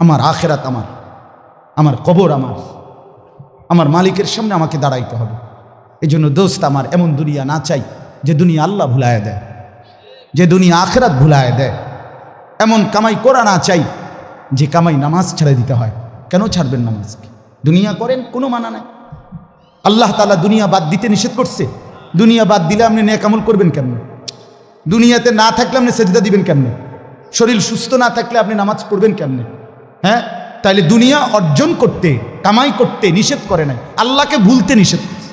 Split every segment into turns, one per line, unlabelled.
আমার আখেরাত আমার, আমার কবর আমার মালিকের সামনে আমাকে দাঁড়াইতে হবে। এই জন্য দোস্ত আমার, এমন দুনিয়া না চাই যে দুনিয়া আল্লাহ ভুলায় দেয়, যে দুনিয়া আখেরাত ভুলায় দেয়। এমন কামাই করা না চাই যে কামাই নামাজ ছেড়ে দিতে হয়। কেন ছাড়বেন নামাজকে? দুনিয়া করেন, কোনো মানা নাই। আল্লাহ তাআলা দুনিয়া বাদ দিতে নিষেধ করছে। দুনিয়া বাদ দিলে আপনি নেক আমল করবেন কেমনে? দুনিয়াতে না থাকলে আপনি সেজদা দিবেন কেমনে? শরীর সুস্থ না থাকলে আপনি নামাজ পড়বেন কেমনে? হ্যাঁ, তাইলে দুনিয়া অর্জন করতে, কামাই করতে নিষেধ করে নাই, আল্লাহকে ভুলতে নিষেধ করছে,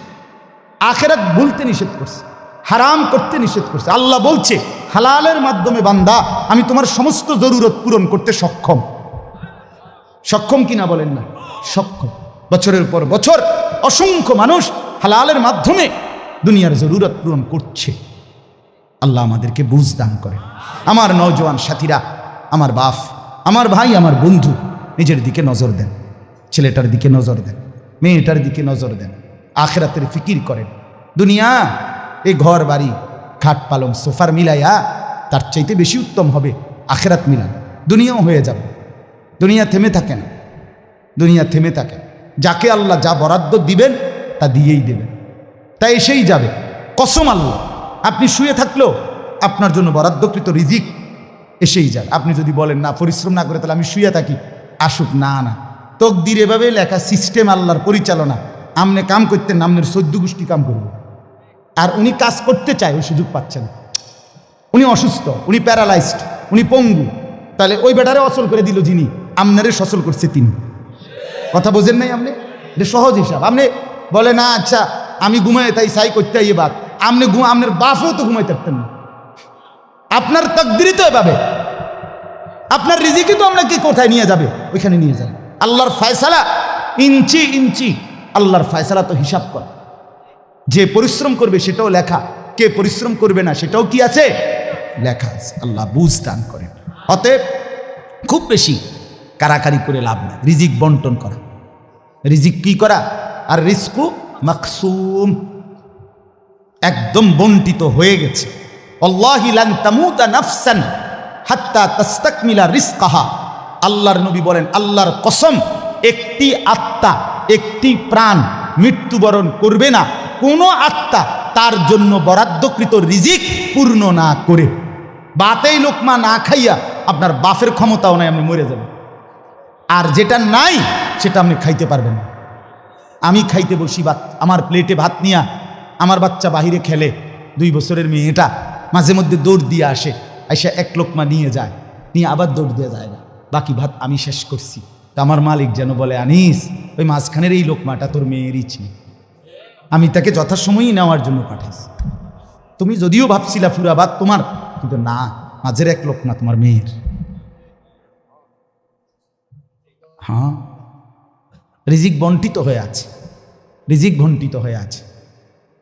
আখেরাত ভুলতে নিষেধ করছে, হারাম করতে নিষেধ করছে। আল্লাহ বলছে হালালের মাধ্যমে বান্দা আমি তোমার সমস্ত জরুরত পূরণ করতে সক্ষম। সক্ষম কিনা বলেন না? সক্ষম। বছরের পর বছর অসংখ্য মানুষ হালালের মাধ্যমে দুনিয়ার জরুরত পূরণ করছে। আল্লাহ আমাদেরকে বুঝ দান করে। আমার নওজোয়ান সাথীরা, আমার বাপ, আমার ভাই, আমার বন্ধু, নিজের দিকে নজর দেন, ছেলেটার দিকে নজর দেন, মেয়েটার দিকে নজর দেন, আখেরাতের ফিকির করেন। দুনিয়া এই ঘর বাড়ি খাট পালং সোফার মিলাইয়া তার চাইতে বেশি উত্তম হবে আখেরাত মিলান। দুনিয়াও হয়ে যাবে, দুনিয়া থেমে থাকে না, দুনিয়া থেমে থাকে। যাকে আল্লাহ যা বরাদ্দ দিবেন তা দিয়েই দেবেন, তা এসেই যাবে। কসম আল্লাহ, আপনি শুয়ে থাকলেও আপনার জন্য বরাদ্দকৃত রিজিক এসেই যাবে। আপনি যদি বলেন না, পরিশ্রম না করে তাহলে আমি শুয়ে থাকি, আসুক। না না, তকদির এভাবে লেখা, সিস্টেম আল্লাহর পরিচালনা। আমনে কাম করতেন, আমনের 14 গোষ্ঠী কাম করবে। আর উনি কাজ করতে চায়, ওই সুযোগ পাচ্ছেন। উনি অসুস্থ, উনি প্যারালাইজড, উনি পঙ্গু, তাহলে ওই বেটারে অচল করে দিল যিনি, আমনারে সচল করছে তিনি। কথা বোঝেন নাই আপনি? এটা সহজ হিসাব। আপনি বলে না, আচ্ছা আমি ঘুমাই তাই সাই করতে ইয়ে বাদ, আপনি আপনার বাপও তো ঘুমাই থাকতেন না। আপনার তকদিরই তো এভাবে, আপনার রিজিকই তো আপনাকে কোথায় নিয়ে যাবে, ওইখানে নিয়ে যাবে। আল্লাহর ফয়সালা ইঞ্চি ইঞ্চি, আল্লাহর ফয়সালা তো হিসাব কর। যে পরিশ্রম করবে সেটাও লেখা, কে পরিশ্রম করবে না সেটাও কি আছে, লেখা আছে। আল্লাহ বুঝ দান করেন। অতএব খুব বেশি কারাকারি করে লাভ নাই, রিজিক বন্টন করা। রিজিক কি করা? আর রিজকু মাকসুম, একদম বন্টিত হয়ে গেছে। আল্লাহি লান তামুতা নাফসান হাত্তা তাস্তাকমিলা রিজকাহা। আল্লাহর নবী বলেন, আল্লাহর কসম, একটি আত্মা, একটি প্রাণ মৃত্যুবরণ করবে না কোনো আত্মা তার জন্য বরাদ্দকৃত রিজিক পূর্ণ না করে। বাতেই লোকমা না খাইয়া আপনার বাফের ক্ষমতাও নাই, আপনি মরে যাবেন। আর যেটা নাই সেটা আপনি খাইতে পারবেন না। আমি খাইতে বসি ভাত, আমার প্লেটে ভাত নিয়া আমার বাচ্চা বাহিরে খেলে, 2 বছরের মেয়েটা মাঝে মধ্যে দৌড় দিয়ে আসে, আইসা 1 লোকমা নিয়ে যায়, নিয়ে আবার দৌড় দিয়ে যায় না, বাকি ভাত আমি শেষ করছি। তো আমার মালিক যেন বলে, আনিস, ওই মাঝখানের এই লোকমাটা তোর মেয়েরই ছিল, আমি তাকে যথাসময়ই নেওয়ার জন্য পাঠাইছি। তুমি যদিও ভাবছিলা পুরা ভাত তোমার, কিন্তু না, মাঝের 1 লোকমা তোমার মেয়ের। হ্যাঁ, রিজিক বন্টিত হয়ে আছে, রিজিক বন্টিত হয়ে আছে।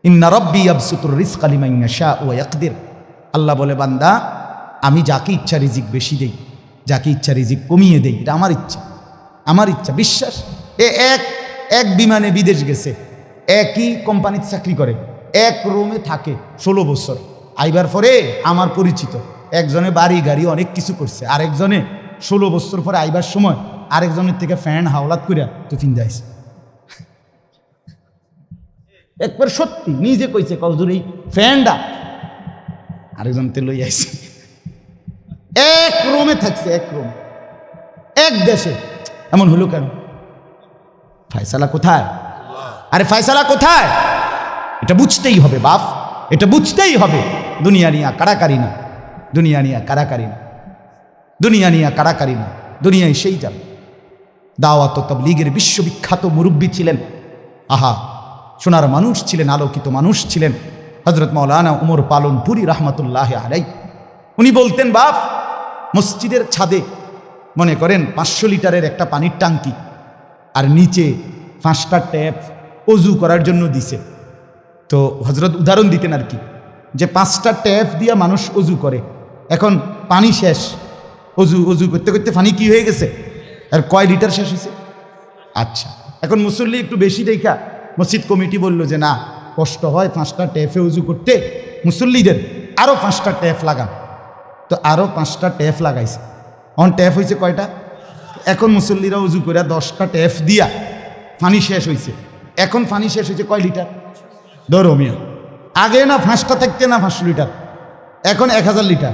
ইন্না রাব্বি ইয়াবসুতুর রিজকা লিমান ইয়াশাউ ওয়া ইয়াকদির। আল্লাহ বলে, বান্দা আমি যাকে ইচ্ছা রিজিক বেশি দেই, যাকে ইচ্ছা রিজিক কমিয়ে দেই, এটা আমার ইচ্ছা, আমার ইচ্ছা। বিশ্বাস? এক বিমানে বিদেশ গেছে, একই কোম্পানিতে চাকরি করে, এক রুমে থাকে 16 বছর। আইবার পরে আমার পরিচিত একজনে বাড়ি গাড়ি অনেক কিছু করছে, আরেকজনে 16 বছর পরে আইবার সময় আরেকজনের থেকে ফ্যান হাওলাত করিয়া টিফিন যাইছে। একবার সত্যি নিজে কইছে, কজুর এই ফ্যানটা আরেকজন তে লই আইছে। এক রুমে থাকছে, এক রুম, এক দেশে। এমন হলো কেন? ফয়সালা কোথায়? আরে ফয়সালা কোথায়? এটা বুঝতেই হবে বাপ, এটা বুঝতেই হবে। দুনিয়া নিয়ে কারাকারি না, দুনিয়া নিয়ে কারাকারি না, দুনিয়া নিয়ে কারাকারি না, দুনিয়ায় সেই যাবে। দাওয়াত ও তাবলীগের বিশ্ববিখ্যাত মুরব্বী ছিলেন, আহা সোনার মানুষ ছিলেন, আলোকিত মানুষ ছিলেন হযরত মাওলানা উমর পালনপুরি রাহমাতুল্লাহি আলাইহি। উনি বলতেন, বাপ, মসজিদের ছাদে মনে করেন 500 লিটারের একটা পানির ট্যাঙ্কি, আর নিচে 5টা ট্যাপ অজু করার জন্য দিছে। তো হযরত উদাহরণ দিতেন আর কি, যে 5টা ট্যাপ দিয়া মানুষ অজু করে, এখন পানি শেষ, অজু করতে করতে পানি কি হয়ে গেছে, আর কয় লিটার শেষ হয়েছে? আচ্ছা, এখন মুসল্লি একটু বেশি দেখা মসজিদ কমিটি বলল যে না, কষ্ট হয় 5টা ট্যাপে উজু করতে, মুসল্লিদের আরও 5টা ট্যাপ লাগান। তো আরও 5টা ট্যাপ লাগাইছে। এখন ট্যাপ হয়েছে কয়টা? এখন মুসল্লিরা উজু করে 10টা ট্যাপ দিয়া পানি শেষ হয়েছে। এখন পানি শেষ হয়েছে কয় লিটার? ধরো মিয়া, আগে না 5টা থাকতে না 500 লিটার, এখন 1000 লিটার।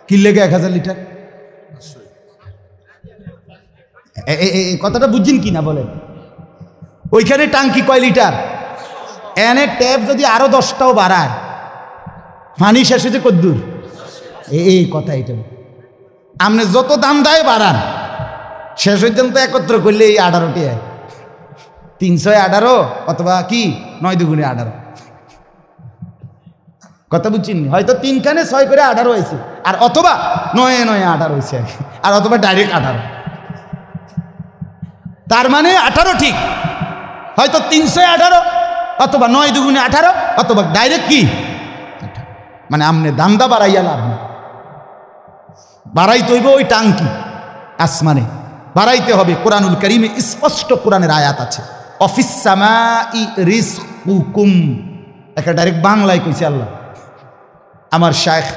কি লেগে 1000 লিটার? এই কথাটা বুঝছেন কি না বলেন? ওইখানে টাঙ্কি কয় লিটার? এনে ট্যাপ যদি আরো 10টাও বাড়ায়, পানি শেষ হয়েছে কদ্দুর? এই কথা এটা। আপনি যত দাম দেয় বাড়ান, শেষ হইতেন তো একত্র করলে এই 18টি 318 অথবা কি 9 দুগুণে 18। কথা বুঝছেন? হয়তো 3 খানে 6 করে 18 হয়েছে, আর অথবা 9 9 18 হয়েছে, আর অথবা ডাইরেক্ট 18। তার মানে 18 ঠিক, হয়তো 318 অথবা 9 দুগুণে 18 অথবা ডাইরেক্ট কি 18। মানে আমনে দান্দা বাড়াইয়া লাভ না, বাড়াইতে হইব ওই টাঙ্কি আসমানে বাড়াইতে হবে। কোরআনুল কারীমে স্পষ্ট কোরআনের আয়াত আছে, অফিস সামাই রিজকুকুম। একটা ডাইরেক্ট বাংলায় কইছে আল্লাহ। আমার শায়েখ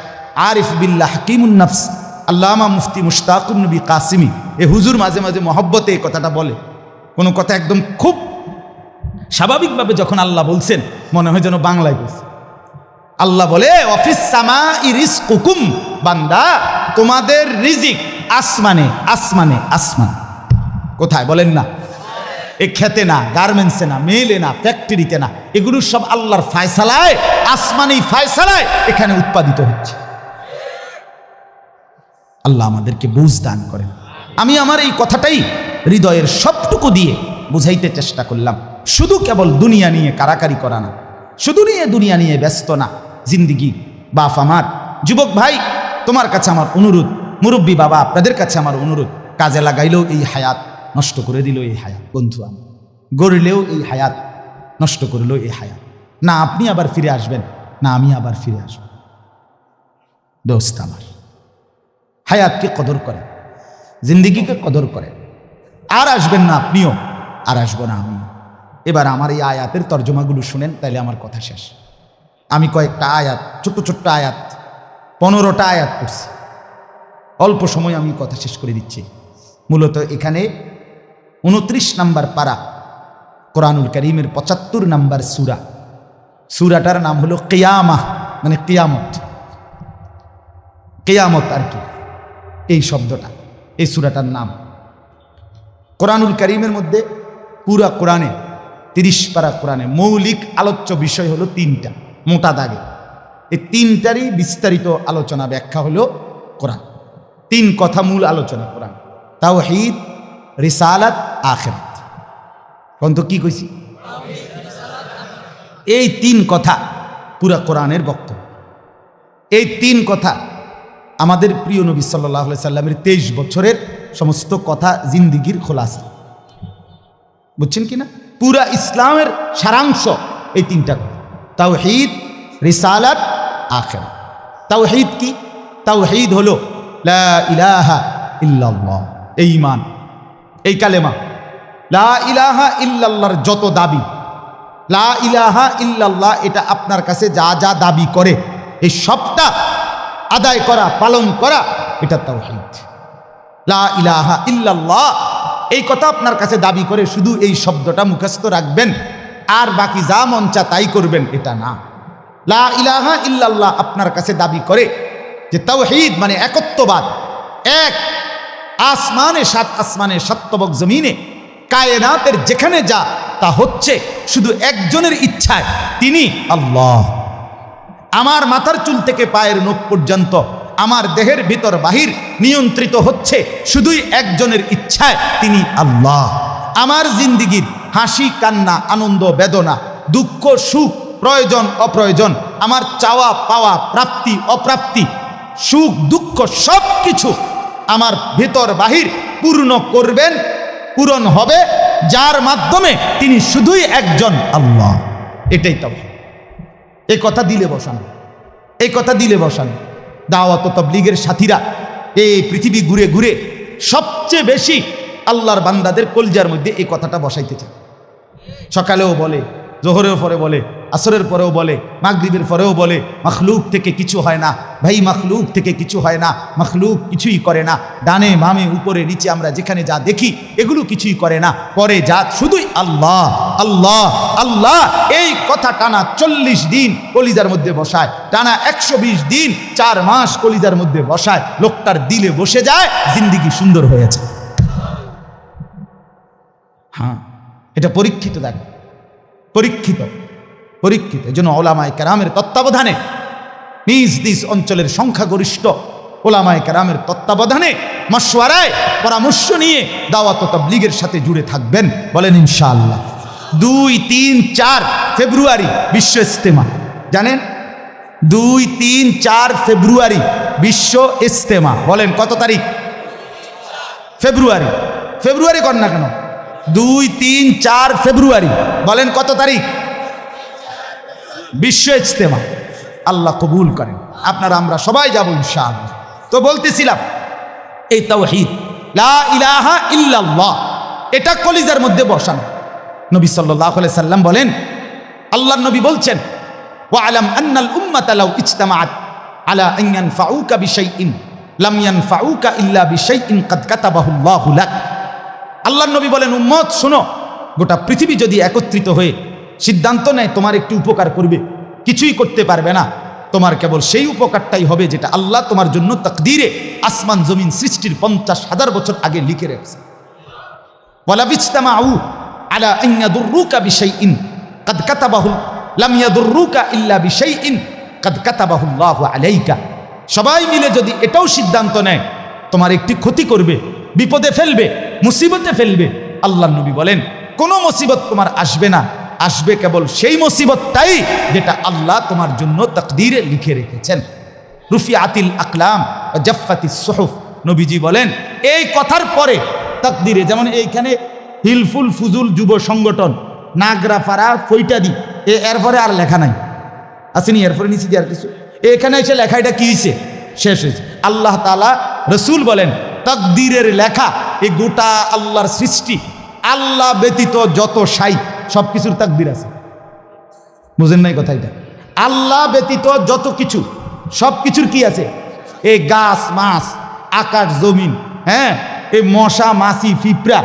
আরিফ বিল্লাহ হাকিমুন নফস আল্লামা মুফতি মুশতাকুন নবী কাসিমি, এ হুজুর মাঝে মাঝে মহব্বতে এই কথাটা বলে। কোনো কথা একদম খুব স্বাভাবিকভাবে যখন আল্লাহ বলছেন মনে হয় যেন বাংলায় বলছে। আল্লাহ বলে অফিস সামাই রিজকুকুম, বান্দা তোমাদের রিজিক আসমানে আসমানে আসমান। কোথায় বলেন না? এ খেতে না, গার্মেন্টসে না, মেলে না, ফ্যাক্টরিতে না, এগুলো সব আল্লাহর ফায়সালায়, আসমানি ফায়সালায় এখানে উৎপাদিত হচ্ছে। আল্লাহ আমাদেরকে বুঝ দান করেন। আমি আমার এই কথাটাই হৃদয়ের সবটুকু দিয়ে বুঝাইতে চেষ্টা করলাম। শুধু কেবল দুনিয়া নিয়ে কারাকারি করা না, শুধু দুনিয়া নিয়ে ব্যস্ত না। জিন্দিগি বাপ আমার, যুবক ভাই তোমার কাছে আমার অনুরোধ, মুরব্বী বাবা আপনাদের কাছে আমার অনুরোধ, কাজে লাগাইলেও এই হায়াত, নষ্ট করে দিল এই হায়াত। বন্ধু আমি গড়লেও এই হায়াত, নষ্ট করলেও এই হায়াত। না আপনি আবার ফিরে আসবেন, না আমি আবার ফিরে আসব। দোস্ত আমার, হায়াতকে কদর করে, জিন্দিগিকে কদর করে। আর আসবেন না আপনিও, আর আসবো না আমিও। এবার আমার এই আয়াতের তর্জমাগুলো শুনেন, তাইলে আমার কথা শেষ। আমি কয়েকটা আয়াত, ছোট্ট ছোট্ট আয়াত, 15টা আয়াত পড়ছি। অল্প সময় আমি কথা শেষ করে দিচ্ছি। মূলত এখানে 29 নম্বর পারা, কোরআনুল কারীমের 75 নম্বর সূরা। সূরাটার নাম হলো কিয়ামাহ, মানে কিয়ামত। কিয়ামত আর কি এই শব্দটা, এই সূরাটার নাম। কোরআনুল কারীমের মধ্যে পুরা কোরআনে 30 পারা কোরআনে মৌলিক আলোচ্য বিষয় হলো 3টা, মোটা দাগে। এই 3টারই বিস্তারিত আলোচনা ব্যাখ্যা হলো কোরআন। 3 কথা মূল আলোচনা কোরআন, তাওহীদ, রিসালাত, আখিরাত। কোন তো কি কইছি? এই 3 কথা পুরা কোরআনের বক্তব্য। এই 3 কথা আমাদের প্রিয় নবী সাল্লাল্লাহু আলাইহি সাল্লামের 23 বছরের সমস্ত কথা, জিন্দিগির খোলাসা। বুঝছেন কিনা? পুরা ইসলামের সারাংশ এই 3টা কথা, তাওহীদ, রিসালাত, আখিরাত। তাওহীদ কি? তাওহীদ হলো লা ইলাহা ইল্লাল্লাহ, এই ঈমান, এই কালেমা। লা ইলাহা ইল্লাল্লাহর যত দাবি, লা ইলাহা ইল্লাল্লাহ এটা আপনার কাছে যা যা দাবি করে এই সবটা আদায় করা, পালন করা, এটা তাওহীদ। লা ইলাহা ইল্লাল্লাহ এই কথা আপনার কাছে দাবি করে শুধু এই শব্দটা মুখস্থ রাখবেন আর বাকি যা মন চা তাই করবেন, এটা না। লা ইলাহা ইল্লাল্লাহ আপনার কাছে দাবি করে যে তাওহীদ মানে একত্ববাদ, এক। আসমানে 7 আসমানে 7 তবক জমিনে কায়নাতের যেখানে যা তা হচ্ছে শুধু একজনের ইচ্ছায়, তিনি আল্লাহ। আমার মাথার চুল থেকে পায়ের নখ পর্যন্ত, আমার দেহের ভিতর বাহির নিয়ন্ত্রিত হচ্ছে শুধুই একজনের ইচ্ছায়, তিনি আল্লাহ। আমার জিন্দিগির হাসি কান্না, আনন্দ বেদনা, দুঃখ সুখ, প্রয়োজন অপ্রয়োজন, আমার চাওয়া পাওয়া, প্রাপ্তি অপ্রাপ্তি, সুখ দুঃখ সব কিছু আমার ভিতর বাহির পূর্ণ করবেন, পূরণ হবে যার মাধ্যমে, তিনি শুধুই একজন আল্লাহ। এটাই তাওহীদ। এই কথা দিলে বসানো, এই কথা দিলে বসানো। দাওয়াত ও তাবলীগের সাথীরা এই পৃথিবী ঘুরে ঘুরে সবচেয়ে বেশি আল্লাহর বান্দাদের কলজার মধ্যে এই কথাটা বসাইতে চায়। সকালেও বলে, জোহরেও পরে বলে, আসরের পরেও বলে, মাগরিবের পরেও বলে মখলুক থেকে কিছু হয় না ভাই, মখলুক থেকে কিছু হয় না, মখলুক কিছুই করে না। ডানে বামে উপরে নিচে আমরা যেখানে যা দেখি এগুলো কিছুই করে না, করে যা শুধুই আল্লাহ আল্লাহ আল্লাহ। এই কথা টানা 40 দিন কলিজার মধ্যে বসায়, টানা 120 দিন 4 মাস কলিজার মধ্যে বসায়, লোকটার দিলে বসে যায়, জিন্দেগি সুন্দর হয়েছে। হ্যাঁ, এটা পরীক্ষিত, দেখ পরীক্ষিত পরীক্ষিত। এই জন্য ওলামায়ে কেরামের তত্ত্বাবধানে, নিজ নিজ অঞ্চলের সংখ্যাগরিষ্ঠ ওলামায়ে কেরামের তত্ত্বাবধানে মশওয়ারায় পরামর্শ নিয়ে দাওয়াত ও তাবলীগের সাথে জুড়ে থাকবেন, বলেন ইনশাআল্লাহ। 2, 3, 4 ফেব্রুয়ারি বিশ্ব ইজতেমা, জানেন? 2, 3, 4 ফেব্রুয়ারি বিশ্ব ইজতেমা। বলেন কত তারিখ? ফেব্রুয়ারি। ফেব্রুয়ারি কর না কেন? 2, 3, 4 ফেব্রুয়ারি। বলেন কত তারিখ? বিশ্ব ইজতেমা। আল্লাহ কবুল করেন, আপনারা আমরা সবাই যাব ইনশাআল্লাহ। তো বলতেছিলাম এই তাওহীদ লা ইলাহা ইল্লাল্লাহ, এটা কলিজার মধ্যে বসানো। নবী সাল্লাল্লাহু আলাইহি সাল্লাম বলেন, আল্লাহর নবী বলছেন, ওয়া আলাম আন্নাল উম্মাতা লাউ ইজতামাআত আলা আন ইয়ানফাউকা বিশাইইন লাম ইয়ানফাউকা ইল্লা বিশাইইন কাদ কাতাবাহু আল্লাহু লাক। আল্লাহর নবী বলেন, উম্মত শোনো, গোটা পৃথিবী যদি একত্রিত হয়ে সিদ্ধান্ত নেয় তোমার একটি উপকার করবে, কিছুই করতে পারবে না, তোমার কেবল সেই উপকারটাই হবে যেটা আল্লাহ তোমার জন্য তাকদীরে আসমান জমিন সৃষ্টির 50,000 বছর আগে লিখে রেখেছে। ওয়ালা বিজতামাউ আলা আন ইয়াদুররুকা বিশাইইন কাদ কাতাবাহু লাম ইয়াদুররুকা ইল্লা বিশাইইন কাদ কাতাবাহু আল্লাহু আলাইকা। সবাই মিলে যদি এটাও সিদ্ধান্ত নেয় তোমার একটি ক্ষতি করবে, বিপদে ফেলবে, মুসিবতে ফেলবে, আল্লাহর নবী বলেন কোনো মুসিবত তোমার আসবে না, আসবে কেবল সেই মুসিবতটাই যেটা আল্লাহ তোমার জন্য তাকদীরে লিখে রেখেছেন। রুফিআতিল আকলাম ওয়া জাফফাতিস সুহুফ। নবীজি বলেন এই কথার পরে তাকদীরে, যেমন এইখানে হিলফুল ফুজুল যুব সংগঠন নাগরাপাড়া ফৈটাদি, এরপরে আর লেখা নাই, আসেনি, এরপরে নিচে দিয়ে আর কিছু, এখানে এসে লেখা, এটা কি হয়েছে? শেষ হয়েছে। আল্লাহ তাআলা রসুল বলেন তাকদীরের লেখা, এই গোটা আল্লাহর সৃষ্টি, আল্লাহ ব্যতীত যত সাই সব কিছুর তাকদীর আছে। বুঝেন নাই কথা? এটা আল্লাহ ব্যতীত যত কিছু সব কিছুর কি আছে? এই গাছ মাছ, আকাশ জমিন, হ্যাঁ, এই মশা মাছি পিঁপড়া,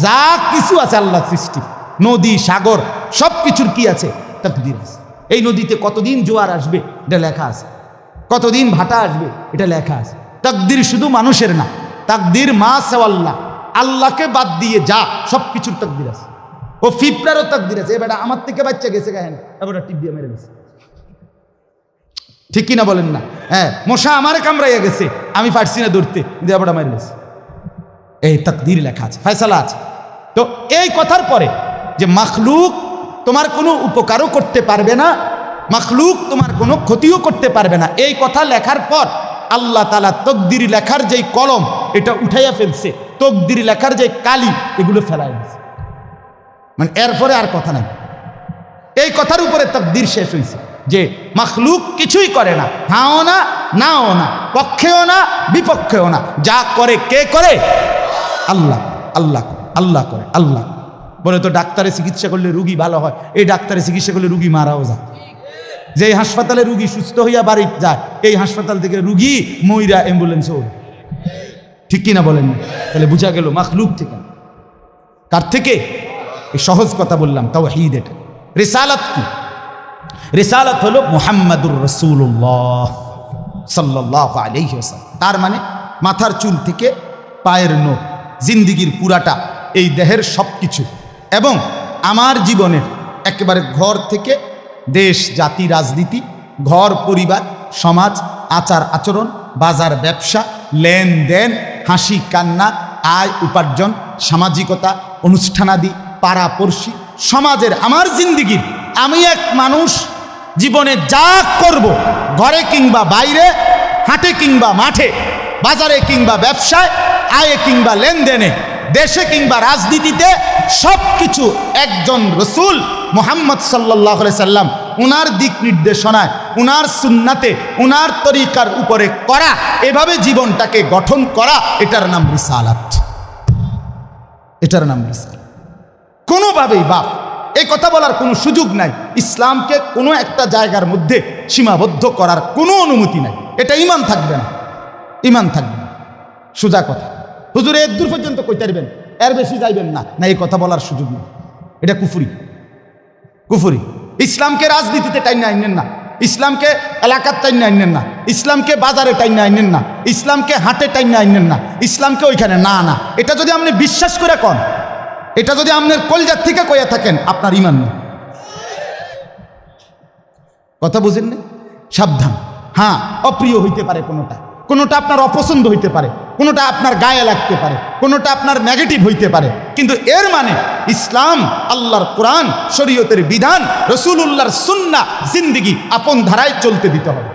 যা কিছু আছে আল্লাহর সৃষ্টি, নদী সাগর, সব কিছুর কি আছে? তাকদীর আছে। এই নদীতে কতদিন জোয়ার আসবে এটা লেখা আছে, কতদিন ভাটা আসবে এটা লেখা আছে। তাকদীর শুধু মানুষের না, তাকদীর মা সেওয়াল্লাহ, আল্লাহকে বাদ দিয়ে যা সব কিছুর তাকদীর আছে। ও ফিপড়ারও তাকদীর আছে। এবার আমার থেকে বাচ্চা গেছে গায়ে না, এবার টিপ দিয়ে মেরে গেছে, ঠিক কিনা বলেন না? হ্যাঁ, মশা আমারে কামড়াইয়া গেছে, আমি পারছি না ধরতে, কিন্তু এবার মেরে গেছে। এই তাকদীর লেখা আছে, ফয়সালা আছে। তো এই কথার পরে যে মাখলুক তোমার কোনো উপকারও করতে পারবে না, মাখলুক তোমার কোনো ক্ষতিও করতে পারবে না, এই কথা লেখার পর আল্লাহ তাআলা তকদির লেখার যেই কলম এটা উঠাইয়া ফেলছে, তকদির লেখার যে কালি এগুলো ফেলাই দিয়েছে। মানে এরপরে আর কথা নাই, এই কথার উপরে তকদির শেষ হয়েছে যে মাখলুক কিছুই করে না, হাও না নাও না, পক্ষেও না বিপক্ষেও না, যা করে কে করে? আল্লাহ। আল্লাহ করে, আল্লাহ করে, আল্লাহ। বলে তো ডাক্তারে চিকিৎসা করলে রুগী ভালো হয়, এই ডাক্তারে চিকিৎসা করলে রুগী মারাও যায়। যে হাসপাতালে রুগী সুস্থ হইয়া বাড়ি যায়, এই হাসপাতাল থেকে রুগী মইরা অ্যাম্বুলেন্সে ওঠে, ঠিক কিনা বলেন না? তাহলে বুঝা গেল মাখলুক থেকে। কার থেকে? এই সহজ কথা বললাম, তাওহীদ। এটা রিসালাত কি? রিসালাত হলো মুহাম্মাদুর রাসূলুল্লাহ সাল্লাল্লাহু আলাইহি ওয়াসাল্লাম। তার মানে মাথার চুল থেকে পায়ের নখ, জিন্দিগির পুরাটা, এই দেহের সব কিছু, এবং আমার জীবনের একেবারে ঘর থেকে দেশ জাতি রাজনীতি, ঘর পরিবার সমাজ, আচার আচরণ, বাজার ব্যবসা, লেনদেন, হাসি কান্না, আয় উপার্জন, সামাজিকতা, অনুষ্ঠানাদি, পাড়াপড়শি, সমাজের আমার জিন্দিগির, আমি এক মানুষ জীবনে যা করব, ঘরে কিংবা বাইরে, হাটে কিংবা মাঠে, বাজারে কিংবা ব্যবসায়, আয়ে কিংবা লেনদেনে, দেশে কিংবা রাজনীতিতে, সব কিছু একজন রসুল মুহাম্মদ সাল্লাল্লাহু আলাইহি সাল্লাম উনার দিক নির্দেশনায়, উনার সুন্নাতে, উনার তরিকার উপরে করা, এভাবে জীবনটাকে গঠন করা, এটার নাম রিসালাত। এটার নাম রিসালাত। কোনোভাবেই বাপ এই কথা বলার কোনো সুযোগ নাই। ইসলামকে কোনো একটা জায়গার মধ্যে সীমাবদ্ধ করার কোনো অনুমতি নাই। এটা ঈমান থাকবে না, ঈমান থাকবে না। সোজা কথা। হুজুর এর দূর পর্যন্ত কইতে পারবেন, এর বেশি যাইবেন না, না এই কথা বলার সুযোগ নেই। এটা কুফরি, কুফরি। ইসলামকে রাজনীতিতে টাইনে আইনেন না, ইসলামকে এলাকার টাইনে আইনেন না, ইসলামকে বাজারে টাইনে আইনেন না, ইসলামকে হাটে টাইনে আইনেন না, ইসলামকে ওইখানে না না। এটা যদি আপনি বিশ্বাস করে কন, এটা যদি আপনার কলজার থেকে কইয়া থাকেন, আপনার ঈমান নেই। কথা বুঝেন না? সাবধান। হ্যাঁ, অপ্রিয় হইতে পারে কোনোটা, কোনোটা আপনার অপছন্দ হইতে পারে, কোনোটা আপনার গায়ে লাগতে পারে, কোনোটা আপনার নেগেটিভ হইতে পারে, কিন্তু এর মানে ইসলাম, আল্লাহর কোরআন, শরীয়তের বিধান, রাসূলুল্লাহর সুন্নাহ জিন্দেগি আপন ধারায় চলতে দিতে হবে।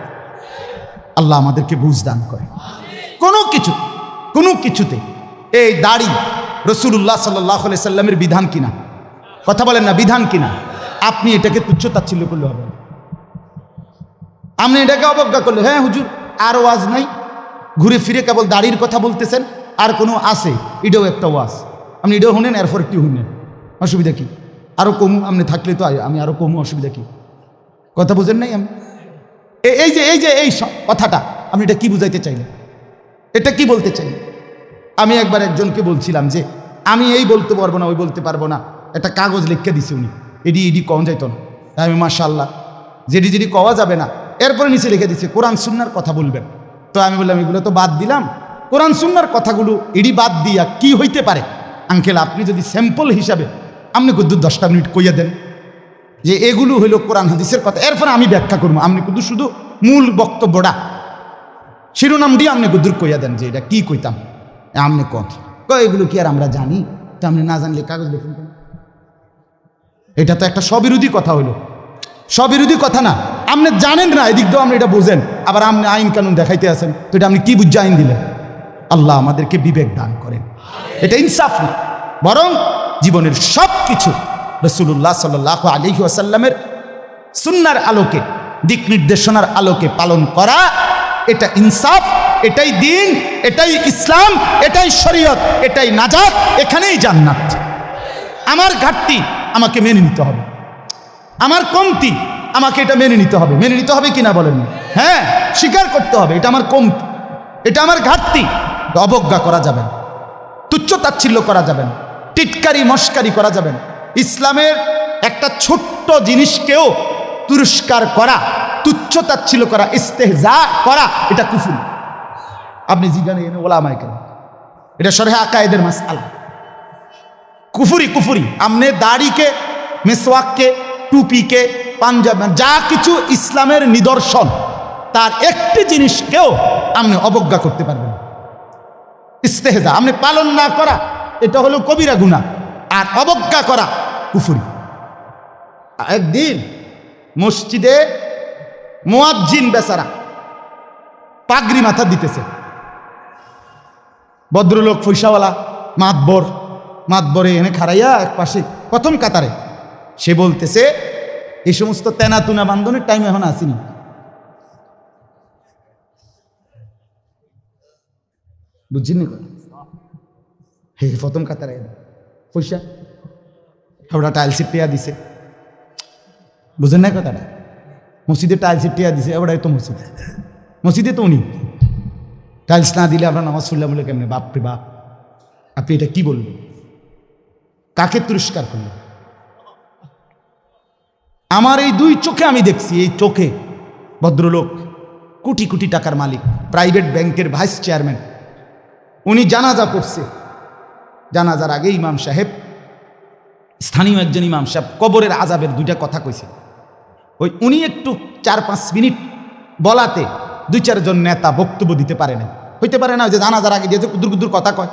আল্লাহ আমাদেরকে বুঝ দান করে। কোনো কিছুতে এই দাড়ি রাসূলুল্লাহ সাল্লাল্লাহু আলাইহি সাল্লামের বিধান কিনা? কথা বলেন না, বিধান কিনা? আপনি এটাকে তুচ্ছ তাচ্ছিল্য করলে হবে, আপনি এটাকে অবজ্ঞা করলে, হ্যাঁ হুজুর আর ওয়াজ নাই, ঘুরে ফিরে কেবল দাড়ির কথা বলতেছেন, আর কোনো আছে, এটাও একটা ওয়াজ, আপনি এটাও শুনেন, এরপর একটু শুনেন, অসুবিধা কি? আরও কমু, আপনি থাকলে তো আমি আরও কমু, অসুবিধা কি? কথা বুঝেন নাই? আমি এই কথাটা আপনি এটা কি বুঝাইতে চাইলেন? এটা কি বলতে চাইলেন? আমি একবার একজনকে বলছিলাম যে আমি এই বলতে পারবো না, ওই বলতে পারবো না, একটা কাগজ লিখে দিছে উনি, এডি কওয়া যাইত না। আমি মাশাআল্লাহ, যেটি কওয়া যাবে না, এরপরে নিচে লিখে দিচ্ছে কোরআন সুন্নাহর কথা বলবেন। তো আমি বললাম এগুলো তো বাদ দিলাম, কোরআন সুন্নাহর কথাগুলো এডি বাদ দিয়া কি হইতে পারে? আঙ্কেল আপনি যদি স্যাম্পল হিসাবে আপনি কুদ্দুর 10টা মিনিট কইয়া দেন যে এগুলো হইল কোরআন হাদিসের কথা, এরপরে আমি ব্যাখ্যা করবো, আপনি কুদ্দু শুধু মূল বক্তব্যটা শিরোনাম দিয়ে আপনি কুদ্দুর কইয়া দেন যে এটা কি কইতাম, আপনি এগুলো কি আর আমরা জানি? তো আপনি না জানলে কাগজ লিখুন কেন? এটা তো একটা স্ববিরোধী কথা হইল, স্ববিরোধী কথা না। আপনি জানেন না, এদিক দিয়েও আপনি এটা বোঝেন, আবার আপনি আইন কানুন দেখাইতে আছেন, তো এটা আপনি কি বুঝে আইন দিলেন? আল্লাহ আমাদেরকে বিবেক দান করেন। এটা ইনসাফ না, বরং জীবনের সব কিছু রাসূলুল্লাহ সাল্লাল্লাহু আলাইহি ওয়াসাল্লামের সুন্নাহর আলোকে, দিক নির্দেশনার আলোকে পালন করা, এটা ইনসাফ, এটাই দ্বীন, এটাই ইসলাম, এটাই শরীয়ত, এটাই নাজাত, এখানেই জান্নাত। আমার ঘাটতি আমাকে মেনে নিতে হবে, আমার কমতি আমাকে এটা মেনে নিতে হবে। মেনে নিতে হবে কিনা বলেন? হ্যাঁ, স্বীকার করতে হবে, এটা আমার কমতি, এটা আমার ঘাটতি। অবজ্ঞা করা যাবে না, তুচ্ছ তাচ্ছিল্য করা যাবে না, টিটকারি মস্কারি করা যাবে না। ইসলামের একটা ছোট্ট জিনিসকেও তিরস্কার করা, তুচ্ছ তাচ্ছিল্য করা, ইস্তেহজা করা, এটা কুফর। আপনি জিজ্ঞাসা এনে ওলামায়ে কেরাম, এটা শরহে আকায়েদের মাসআলা, কুফরি। আপনি দাড়িকে, মেসওয়াককে, টুপিকে, পাঞ্জাব, যা কিছু ইসলামের নিদর্শন, তার একটি জিনিসকেও আপনি অবজ্ঞা করতে পারবেন না। ইস্তেহজা আপনি পালন না করা, এটা হলো কবিরা গুনাহ, আর অবজ্ঞা করা কুফরি। একদিন মসজিদে মুয়াজ্জিন বেচারা পাগড়ি মাথা দিতেছে, ভদ্রলোক পয়সাওয়ালা মাতবরে এনে খাড়াইয়া এক পাশে প্রথম কাতারে, সে বলতেছে এই সমস্ত তেনাতুনা বান্ধনের টাইম এখন আসেনি। বুঝছেন? হে প্রথম কাতারে পয়সা ওরা টাইলস টিয়া দিছে, বুঝেন না কথাটা? মসজিদে টাইলস টিয়া দিছে, ওটাই তো মসজিদে তো উনি টাইলস না দিলে আমরা নামাজ পড়লাম বলে কেমনে? বাপরে বাপ, আপনি এটা কি বললেন? কাকে তিরস্কার করলেন? আমার এই দুই চোখে আমি দেখছি, এই চোখে ভদ্রলোক কোটি কোটি টাকার মালিক, প্রাইভেট ব্যাংকের ভাইস চেয়ারম্যান, উনি জানাজা পড়ছে। জানাজার আগে ইমাম সাহেব, স্থানীয় একজন ইমাম সাহেব কবরের আযাবের দুইটা কথা কইছে। উনি একটু 4-5 মিনিট বলাতে 2-4 জন নেতা বক্তব্য দিতে পারে না। হইতে পারে না যে জানাজার আগে যে কুদুর কথা কয়,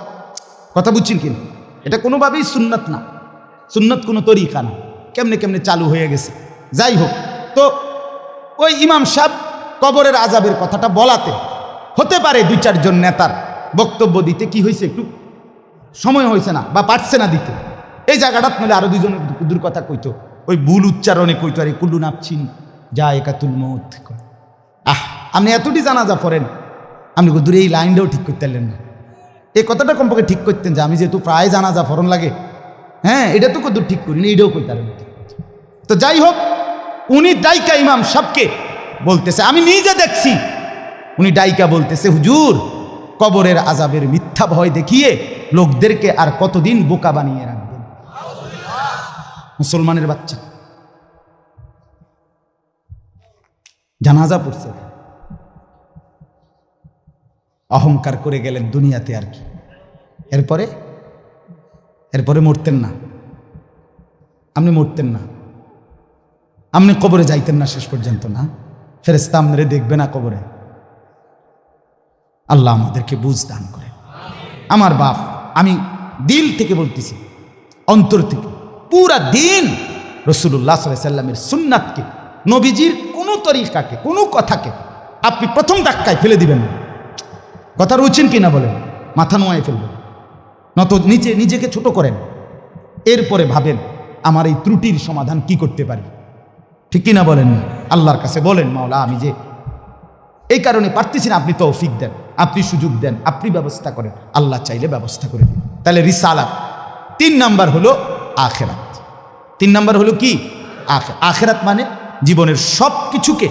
কথা বুঝছেন কিনা? এটা কোনোভাবেই সুন্নত না, সুন্নত কোনো তরিকা না, কেমনে চালু হয়ে গেছে। যাই হোক, তো ওই ইমাম সাহেব কবরের আযাবের কথাটা বলাতে হতে পারে 2-4 জন নেতার বক্তব্য দিতে কি হয়েছে, একটু সময় হয়েছে না বা পারছে না দিতে। এই জায়গাটা মিলে আরো 2 জন কুদুর কথা কইতো, ওই ভুল উচ্চারণে কইতো, আরে কুল্লু নাফসিন যায়কাতুল মউত। আপনি এতটি জানাজা পড়েন, আপনি কুদুর এই লাইনটাও ঠিক করতে পারলেন না। এই কথাটা কমপক্ষে ঠিক করতেন যে আমি যেহেতু প্রায় জানাজা ফরন লাগে, হ্যাঁ এটা তো কুদুর ঠিক করিনি, এইটাও কইতে পারেন। তো যাই হোক, উনি ডাইকা ইমাম সাহেবকে বলতেছে, আমি নিজে দেখছি, উনি ডাইকা বলতেছে, হুজুর কবরের আযাবের মিথ্যা ভয় দেখিয়ে লোকদেরকে আর কতদিন বোকা বানিয়ে রাখবেন। মুসলমানের বাচ্চা জানাজা পড়ছে, অহংকার করে গেলেন দুনিয়াতে আর কি। এরপরে মরতেন না, আপনি মরতেন না, আপনি কবরে যাইতেন না শেষ পর্যন্ত, না ফেরেশতা আপনারে দেখবে না কবরে। আল্লাহ আমাদেরকে বুঝ দান করে। আমার বাপ, আমি দিল থেকে বলতেছি, অন্তর থেকে, পুরা দিন রাসূলুল্লাহ সাল্লাল্লাহু আলাইহি সাল্লামের সুন্নাতকে, নবীজির কোনো তরিকাকে, কোনো কথাকে আপনি প্রথম ধাক্কায় ফেলে দিবেন না। কথা রুচেন কিনা বলেন, মাথা নোয়ায় ফেলবেন, নত নিজেকে ছোট করেন, এরপরে ভাবেন আমার এই ত্রুটির সমাধান কি করতে পারি। ঠিক কিনা বলেন না? আল্লাহর কাছে বলেন, মাওলা আমি যে এই কারণে পারতেছি না, আপনি তৌফিক দেন, আপনি সুযোগ দেন, আপনি ব্যবস্থা করেন। আল্লাহ চাইলে ব্যবস্থা করে দিন। তাহলে রিসালাত। 3 নাম্বার হলো আখিরাত। 3 নাম্বার হলো কি? আখিরাত মানে জীবনের সব কিছুকে,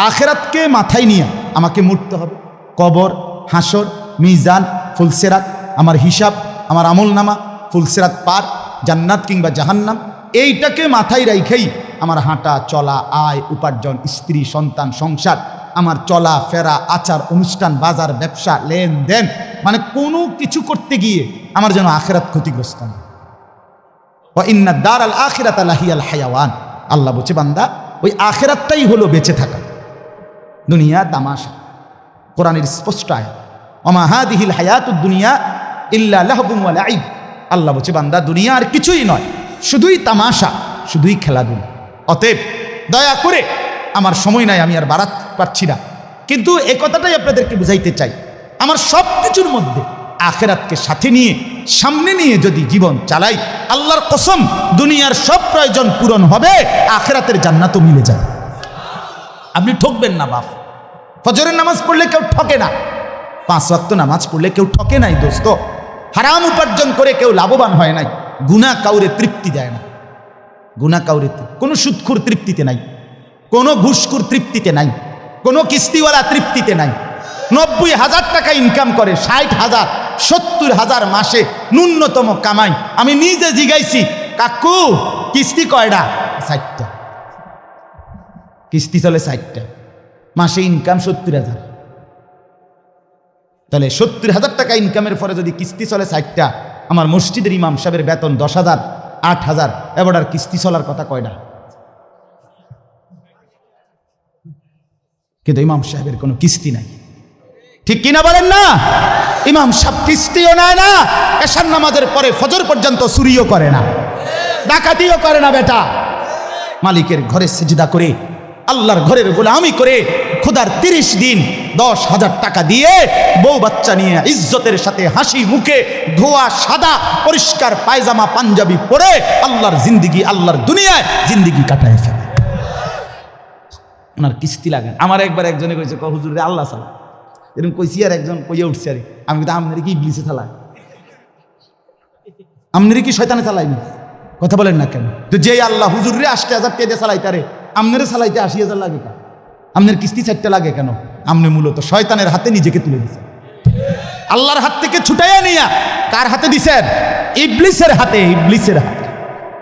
আখিরাতকে মাথায় নিয়ে আমাকে মরতে হবে। কবর, হাসর, মিজান, ফুলসিরাত, আমার হিসাব, আমার আমলনামা, ফুলসিরাত পার, জান্নাত কিংবা জাহান্নাম, এইটাকে মাথায় রাখেই আমার হাঁটা চলা, আয় উপার্জন, স্ত্রী সন্তান, সংসার, আমার চলা ফেরা, আচার অনুষ্ঠান, বাজার ব্যবসা, লেনদেন, মানে কোনো কিছু করতে গিয়ে আমার যেন আখিরাত ক্ষতিগ্রস্ত না। ওয়া ইন্না দারাল আখিরাতা লাহিয়াল হায়াওয়ান। আল্লাহ বলছে, বান্দা ওই আখিরাতটাই হলো বেঁচে থাকা। দুনিয়া তামাশা, কোরআনের স্পষ্ট আয়াত, ওমা হাদিহিল হায়াতুদ দুনিয়া ইল্লা লাহবুন ওয়া লাইব। আল্লাহ বলছে, বান্দা দুনিয়া আর কিছুই নয়, শুধুই তামাশা, শুধুই খেলাধুলা। অতএব দয়া করে, আমার সময় নাই, আমি আর বাড়াতে পারছি না, কিন্তু এই কথাটাই আপনাদেরকে বুঝাইতে চাই, আমার সব কিছুর মধ্যে আখিরাতকে সাথে নিয়ে, সামনে নিয়ে যদি জীবন চালাই, আল্লাহর কসম দুনিয়ার সব প্রয়োজন পূরণ হবে, আখিরাতের জান্নাতও মিলে যায়। আপনি ঠকবেন না বাপ। ফজরের নামাজ পড়লে কেউ ঠকে না, 5 ওয়াক্ত নামাজ পড়লে কেউ ঠকে নাই দোস্ত। হারাম উপার্জন করে কেউ লাভবান হয় নাই। গুনাহ কাউরে তৃপ্তি দেয় না, গুনাহ কাউরে, কোনো সুদখোর তৃপ্তিতে নাই, কোনো ঘুষখোর তৃপ্তিতে নাই, কোনো কিস্তিওয়ালা তৃপ্তিতে নাই। 90,000 টাকা ইনকাম করে, 60,000 70,000 মাসে ন্যূনতম কামাই। আমি নিজে জিগাইছি, কাকু কিস্তি কয়টা? 60টা। কিস্তি চলে 60টা, মাসে ইনকাম 70,000। তাহলে 70,000 টাকা ইনকামের পরে যদি কিস্তি চলে 60টা, আমার মসজিদের ইমাম সাহেবের বেতন 10,000, 8,000, এবার আর কিস্তি চলার কথা কয়টা? কিন্তু ইমাম সাহেবের কোনো কিস্তি নাই। ঠিক কিনা বলেন না? ইমাম সাহেব কিস্তিও নেয় না, এশার নামাজের পরে ফজর পর্যন্ত চুরিও করে না, ডাকাতিও করে না। বেটা মালিকের ঘরে সিজদা করে, আল্লাহর ঘরের গোলামি করে, খোদার 30 দিন 10,000 টাকা দিয়ে বউ বাচ্চা নিয়ে ইজ্জতের সাথে হাসি মুখে, ধোয়া সাদা পরিষ্কার পায়জামা পাঞ্জাবি পরে আল্লাহর জিন্দিগি, আল্লাহর দুনিয়ায় জিন্দিগি কাটায় ফেলে। ওনার কিস্তি লাগে। আমার একবার একজনে কইছে, হুজুর রে আল্লাহ চালা, এরকম কইছি, আর একজন কইয়া উঠছে, আরে আমি কিন্তু আপনার কি ইবলিসে চালায়, আপনার কি শয়তানে চালাইনি? কথা বলেন না কেন? তো যে আল্লাহ হুজুর রে 80,000 টাকা দিয়ে চালাইতারে, আপনারে চালাইতে 80,000 লাগে কেন? আপনার কিস্তি 4টা লাগে কেন? আপনি মূলত শয়তানের হাতে নিজেকে তুলে দিচ্ছেন। আল্লাহর হাত থেকে ছুটাইয়া নিয়া কার হাতে দিছেন? ইবলিসের হাতে। ইবলিসের হাতে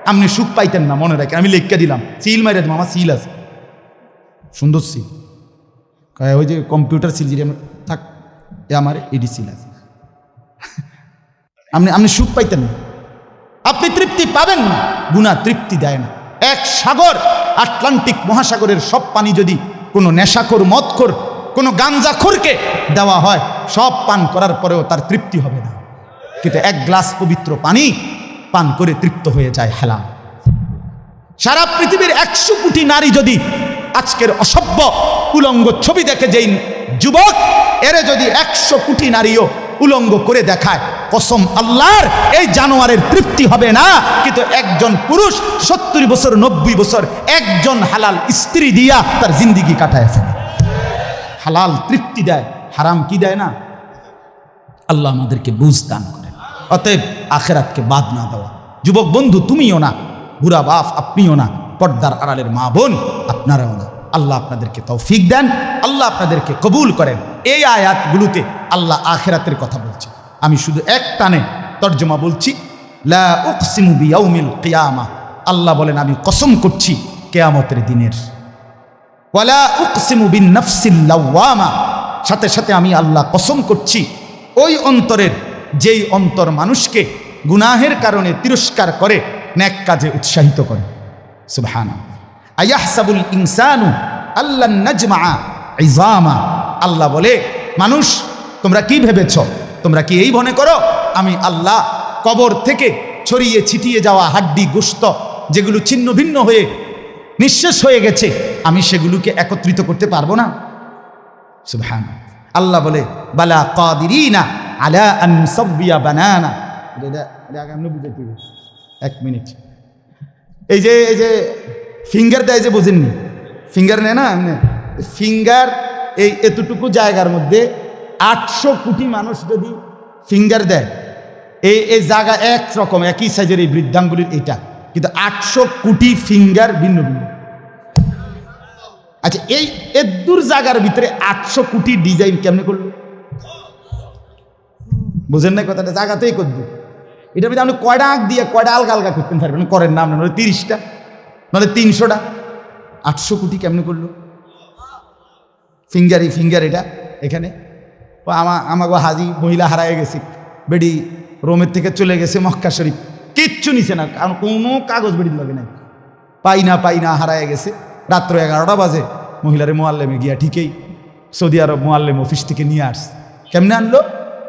আপনি সুখ পাইতেন না, মনে রাখেন। আমি লিখকে দিলাম, সিল মাইরে দেবো, আমার সিল আছে, সুন্দর সিল, ওই যে কম্পিউটার সিল, যেটা থাক, আমার এডি সিল আছে। আপনি সুখ পাইতেন না, আপনি তৃপ্তি পাবেন না। গুনাহ তৃপ্তি দেয় না। এক সাগর, আটলান্টিক মহাসাগরের সব পানি যদি কোনো নেশাখোর, মদখোর, কোনো গাঞ্জাখোরকে দেওয়া হয়, সব পান করার পরেও তার তৃপ্তি হবে না। কিন্তু 1 গ্লাস পবিত্র পানি পান করে তৃপ্ত হয়ে যায় হালাল। সারা পৃথিবীর 100 কোটি নারী যদি আজকের অসভ্য উলঙ্গ ছবি দেখে, যেই যুবক এরে যদি 100 কোটি নারীও উলঙ্গ করে দেখায়, কসম আল্লাহর, এই জানোয়ারের তৃপ্তি হবে না। কিন্তু একজন পুরুষ 70 বছর 90 বছর একজন হালাল স্ত্রী দিয়া তার জিন্দিগি কাটায় ফেলে। হালাল তৃপ্তি দেয়, হারাম কি দেয় না? আল্লাহ আমাদেরকে বুঝ দান করেন। অতএব আখিরাতকে বাদ না দেওয়া। যুবক বন্ধু তুমিও না, বুড়া বাপ আপনিও না, পর্দার আড়ালের মা বোন, আপনারাও না। আল্লাহ আপনাদেরকে তৌফিক দেন, আল্লাহ আপনাদেরকে কবুল করেন। এই আয়াতগুলোতে আল্লাহ আখিরাতের কথা বলছে। আমি শুধু এক টানে তর্জমা বলছি, লা উকসিমু বিয়াউমিল কিয়ামা, আল্লাহ বলেন আমি কসম করছি কিয়ামতের দিনের। ওয়ালা উকসিমু বিন নাফসিল লাওয়ামা, সাথে সাথে আমি আল্লাহ কসম করছি ওই অন্তরের, যেই অন্তর মানুষকে গুনাহের কারণে তিরস্কার করে, নেক কাজে উৎসাহিত করে। সুবহানাল্লাহ। আয়াহসাবুল ইনসানু আল্লান নাজমা ইজামা, আল্লাহ বলে মানুষ তোমরা কি ভেবেছ, তোমরা কি এই মনে করো আমি আল্লাহ কবর থেকে ছড়িয়ে ছিটিয়ে যাওয়া হাড্ডি গোশত যেগুলো ছিন্ন ভিন্ন হয়ে নিঃশেষ হয়ে গেছে, আমি সেগুলোকে একত্রিত করতে পারবো না? সুবহানাল্লাহ। আল্লাহ বলে বালা কাদিরিনা আলা আন নুসাব্বিয়া বানানা। এক মিনিট, এই যে ফিঙ্গার দেয় যে, বোঝেননি? ফিঙ্গার নেয় না, ফিঙ্গার এই এতটুকু জায়গার মধ্যে 800 কোটি মানুষ যদি ফিঙ্গার দেয়, এই জায়গা একরকম একই সাইজের এই বৃদ্ধাঙ্গুলির এটা, কিন্তু 800 কোটি ফিঙ্গার ভিন্ন ভিন্ন। আচ্ছা, এই এদুর জায়গার ভিতরে 800 কোটি ডিজাইন কেমনে করলো? বুঝেন না কথাটা? জায়গাতেই করবে। এটার ভিতরে আপনি কয়টা আঁক দিয়ে কয়টা আলগা আলগা করতে পারবেন? করেন না আপনার 30টা, নাহলে 300টা। 800 কোটি কেমনে করলো? ফিঙ্গার এটা এখানে। আমাকে হাজি মহিলা হারায় গেছে, বেডি রোমের থেকে চলে গেছে মক্কা শরীফ, কিচ্ছু নিছে না, কারণ কোনো কাগজ বেডির লাগে নাই, পাই না হারায় গেছে। রাত্র 11টা বাজে মহিলারে মোয়াল্লেমে গিয়া ঠিকই সৌদি আরব মোয়াল্লেম অফিস থেকে নিয়ে আসছে। কেমনে আনলো?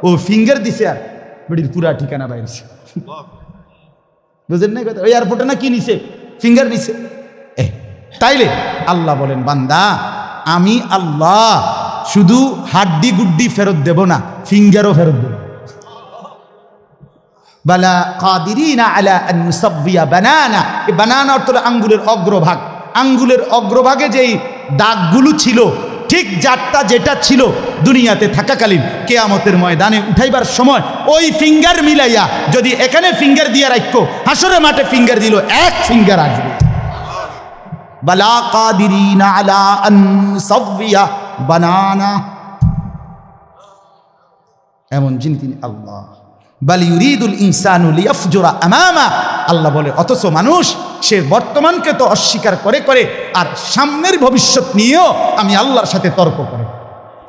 ও ফিঙ্গার দিছে আর বেডির পুরা ঠিকানা বাইরেছে। বুঝেন না কথা? ওই এয়ারপোর্টে না কি নিছে? ফিঙ্গার নিছে। তাইলে আল্লাহ বলেন বান্দা আমি আল্লাহ শুধু হাড্ডি গুড্ডি ফেরত দেব না, ফিঙ্গারও ফেরত দেব। বালা কাদিরিনা আলা আন নুসাব্বিয়া বানানা। এই বানানা অর্থ আঙ্গুলের অগ্রভাগ। আঙ্গুলের অগ্রভাগে যেই দাগগুলো ছিল, ঠিক যারটা যেটা ছিল দুনিয়াতে থাকাকালীন, কিয়ামতের ময়দানে উঠাইবার সময় ওই ফিঙ্গার মিলাইয়া যদি এখানে ফিঙ্গার দিয়ে রাখতো, হাসরের মাঠে ফিঙ্গার দিল, এক ফিঙ্গার আসবে। বালা কাদিরিনা আলা আন নুসাব্বিয়া বানানা, এমন যিনি তিনি আল্লাহ। বাল ইউরিদুল ইনসানু লিয়াফজুরা আমামা, আল্লাহ বলে অথচ মানুষ সে বর্তমানকে তো অস্বীকার করে করে আর সামনের ভবিষ্যৎ নিয়েও আমি আল্লাহর সাথে তর্ক করে।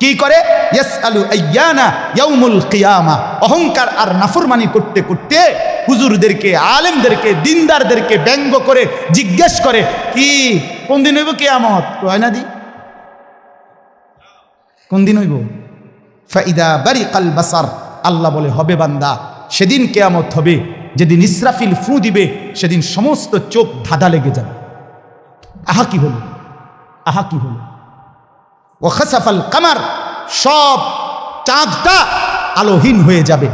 কি করে? ইয়াসআলু আইয়ানা ইয়াউমুল কিয়ামা, অহংকার আর নাফরমানি করতে করতে হুজুরদেরকে, আলেমদেরকে, দিনদারদেরকে ব্যঙ্গ করে জিজ্ঞেস করে কি কোন দিন হইব কিয়ামত? কয় না দি কোন দিন হইব? ফাইদা বারিকাল বাসার, আল্লাহ বলে হবে বান্দা সেদিন কিয়ামত হবে, যেদিন ইসরাফিল ফু দিবে, সেদিন সমস্ত চোখ ধাঁধা লেগে যাবে। আহা কি হলো, আহা কি হলো। ও খাসাফাল কামার, সব চাঁদটা আলোহীন হয়ে যাবে।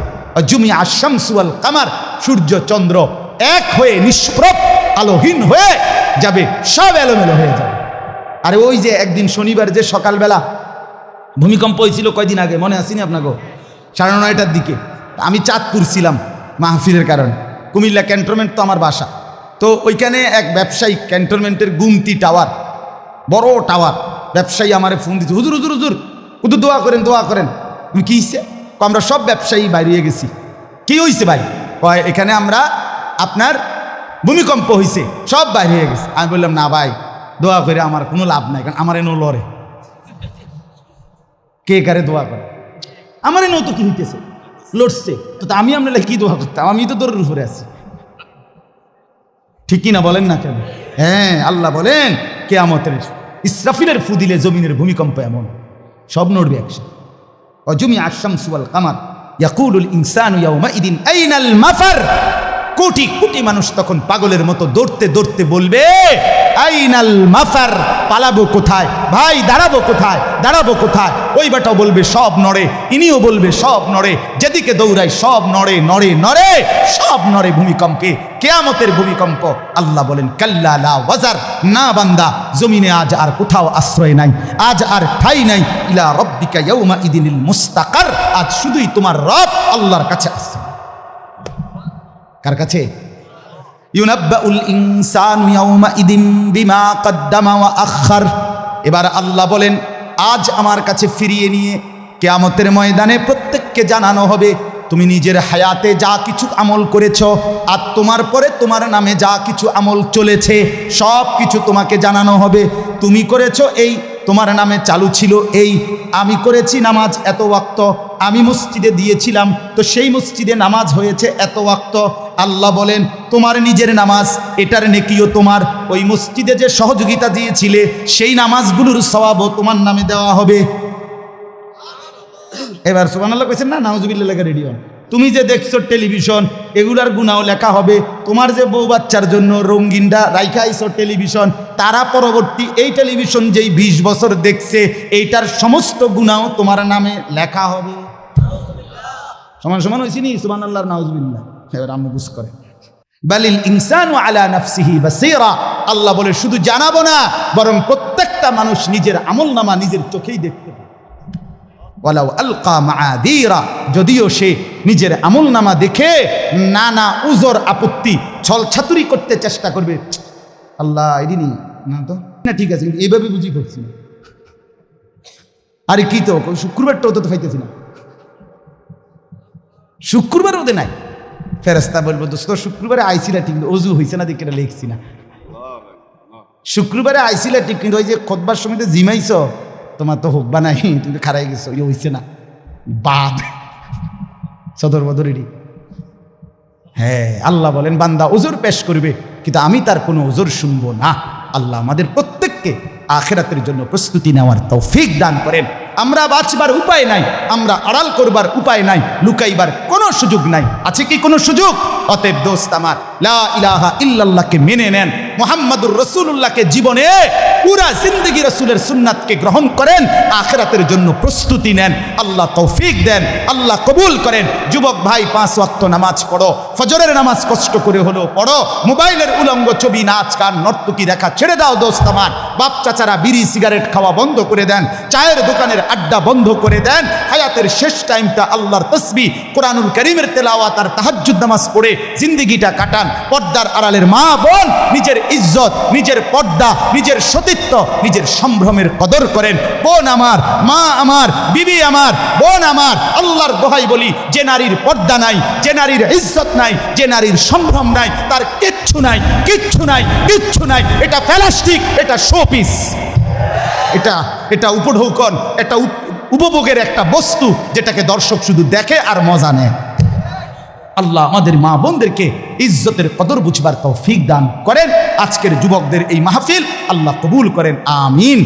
জুমিয়া আশ-শামসু ওয়াল কামার, সূর্য চন্দ্র এক হয়ে নিষ্প্রভ আলোহীন হয়ে যাবে, সব এলোমেলো হয়ে যাবে। আরে ওই যে একদিন শনিবার যে সকালবেলা ভূমিকম্প হয়েছিল কয়দিন আগে, মনে আসেনি আপনাকে? 9:30টার দিকে আমি চাঁদপুর ছিলাম মাহফিলের কারণে। কুমিল্লা ক্যান্টনমেন্ট তো আমার বাসা, তো ওইখানে এক ব্যবসায়ী ক্যান্টনমেন্টের গুমতি টাওয়ার, বড় টাওয়ার, ব্যবসায়ী আমারে ফোন দিচ্ছে, হুজুর হুজুর হুজুর হুজুর দোয়া করেন দোয়া করেন। কি হয়েছে? আমরা সব ব্যবসায়ী বাইরে গেছি। কি হয়েছে ভাই? এখানে আমরা আপনার ভূমিকম্প হয়েছে, সব বাইরে হয়ে গেছে। আমি বললাম না ভাই, দোয়া করে আমার কোনো লাভ নাই, কারণ আমার এনো লড়ে, কে কারে দোয়া করে, আমার এনো তো কি হইতেছে, লড়ছে তো, আমি আপনার কি দোয়া করতাম? আমি তো দৌড়ের উপরে আছি, ঠিক কিনা বলেন না কেন? হ্যাঁ, আল্লাহ বলেন কিয়ামতের ইসরাফিলের ফু দিলে জমিনের ভূমিকম্প এমন সব নড়বে একসাথে। অজুমিয়া আশ-শামসু ওয়াল কামার ইয়াকুলুল ইনসানু ইয়াউমাইদিন আইনাল মাফার, কোটি কোটি মানুষ তখন পাগলের মতো দৌড়তে দৌড়তে বলবে আইনাল মাফার, পালাবো কোথায় ভাই, দাঁড়াবো কোথায়, দাঁড়াবো কোথায়? ওই বেটাও বলবে সব নড়ে, ইনিও বলবে সব নড়ে, যেদিকে দৌড়ায় সব নড়ে নড়ে নড়ে, সব নড়ে ভূমিকম্পে, কিয়ামতের ভূমিকম্প। আল্লাহ বলেন কাল্লা লা ওয়াজার, না বান্দা, জমিনে আজ আর কোথাও আশ্রয় নাই, আজ আর ঠাই নাই। ইলা রব্বিকা ইয়াউমা ইদিনিল মুস্তাকার, আজ শুধুই তোমার রব আল্লাহর কাছে আছে। কার কাছে? ইউনাব্বাউল ইনসানু ইয়াওমাইদিন বিমা কদ্দামা ওয়া আখার। এবার আল্লাহ বলেন, আজ আমার কাছে ফিরিয়ে নিয়ে কিয়ামতের ময়দানে প্রত্যেককে জানানো হবে তুমি নিজের হায়াতে যা কিছু আমল করেছ আর তোমার পরে তোমার নামে যা কিছু আমল চলেছে সব কিছু তোমাকে জানানো হবে। তুমি করেছো এই, তোমার নামে চালু ছিল এই, আমি করেছি নামাজ এত ওয়াক্ত, আমি মসজিদে দিয়েছিলাম তো সেই মসজিদে নামাজ হয়েছে এত ওয়াক্ত। আল্লাহ বলেন তোমার নিজের নামাজ এটার নেকিও তোমার, ওই মসজিদে যে সহযোগিতা দিয়েছিলে সেই নামাজগুলোর সওয়াবও তোমার নামে দেওয়া হবে। এবার সুবহানাল্লাহ কইছেন না, নাউজুবিল্লাহ লেখা রেডি হন। তুমি যে দেখছো টেলিভিশন এগুলার গুনাও লেখা হবে। তোমার যে বউ বাচ্চার জন্য রঙিনটা রাইখা আইছো টেলিভিশন, তারা পরবর্তী এই টেলিভিশন যেই 20 বছর দেখছে এইটার সমস্ত গুনাও তোমার নামে লেখা হবে। সমান সমান হয়েছি নি? সুবহানাল্লাহ নাউজুবিল্লাহ। এবার আমি বুঝ করে বালিল ইনসানু আলা নাফসিহি বাসীরা। আল্লাহ বলে শুধু জানাবো না, বরং প্রত্যেকটা মানুষ নিজের আমলনামা নিজের চোখেই দেখতে পাবে। ওয়ালাউ আলকা মাআযীরা, যদিও সে নিজের আমলনামা দেখে নানা উজর আপত্তি ছল ছাতুরি করতে চেষ্টা করবে, আল্লাহ এদিনই না তো না, ঠিক আছে, কিন্তু এইভাবে বুঝি করছি না, আরে কি তো শুক্রবারটাও তো পাইতেছি না, শুক্রবার ওদের নাই। ফেরেশতা বলবো দোস্ত শুক্রবারে আইছিলা ঠিক, অজু হয়েছে না দেখে লিখছি না, শুক্রবারে আইছিলা ঠিক, কিন্তু ওই যে খুতবার সময় জিমাইছ তোমার তো হোক বা নাই, তুমি খারাই গেছো, ইয়ে হয়েছে না বাদ সদর বদরেরই। হ্যাঁ, আল্লাহ বলেন বান্দা ওজোর পেশ করবে কিন্তু আমি তার কোনো ওজোর শুনবো না। আল্লাহ আমাদের প্রত্যেককে আখিরাতের জন্য প্রস্তুতি নেওয়ার তৌফিক দান করেন। আমরা বাঁচবার উপায় নাই, আমরা আড়াল করবার উপায় নাই, লুকাইবার কোনো সুযোগ নাই। আছে কি কোনো সুযোগ? অতএব দোস্ত আমার, লা ইলাহা ইল্লাল্লাহকে মেনে নেন, মুহাম্মাদুর রাসূলুল্লাহকে জীবনে পুরা জিন্দেগি রাসূলের সুন্নাতকে গ্রহণ করেন, আখিরাতের জন্য প্রস্তুতি নেন। আল্লাহ তৌফিক দেন, আল্লাহ কবুল করেন। যুবক ভাই 5 ওয়াক্ত নামাজ পড়ো, ফজরের নামাজ কষ্ট করে হলেও পড়ো। মোবাইলের উলঙ্গ ছবি, নাচ গান, নর্তকী দেখা ছেড়ে দাও দোস্ত আমার। বাপ চাচারা বিড়ি সিগারেট খাওয়া বন্ধ করে দেন, চায়ের দোকানের আড্ডা বন্ধ করে দেন। হায়াতের শেষ টাইমটা আল্লাহর তাসবিহ, কোরআনুল কারীমের তেলাওয়াত আর তাহাজ্জুদ নামাজ পড়ে জিন্দেগিটা কাটান। পর্দার আড়ালের মা বোন নিজের ইজ্জত, নিজের পর্দা, নিজের সতীত্ব, নিজের সম্ভ্রমের কদর করেন। বোন আমার, মা আমার, বিবি আমার, বোন আমার, আল্লাহর দোহাই বলি, যে নারীর পর্দা নাই, যে নারীর ইজ্জত নাই, যে নারীর সম্ভ্রম নাই, তার কিচ্ছু নাই, কিচ্ছু নাই, কিচ্ছু নাই। এটা প্লাস্টিক, এটা শোপিস, এটা উপঢৌকন, এটা উপভোগের একটা বস্তু যেটাকে দর্শক শুধু দেখে আর মজা নেয়। আল্লাহ আমাদের মা বোনদেরকে ইজ্জতের কদর বুঝবার তৌফিক দান করেন। আজকের যুবকদের এই মাহফিল আল্লাহ কবুল করেন, আমিন।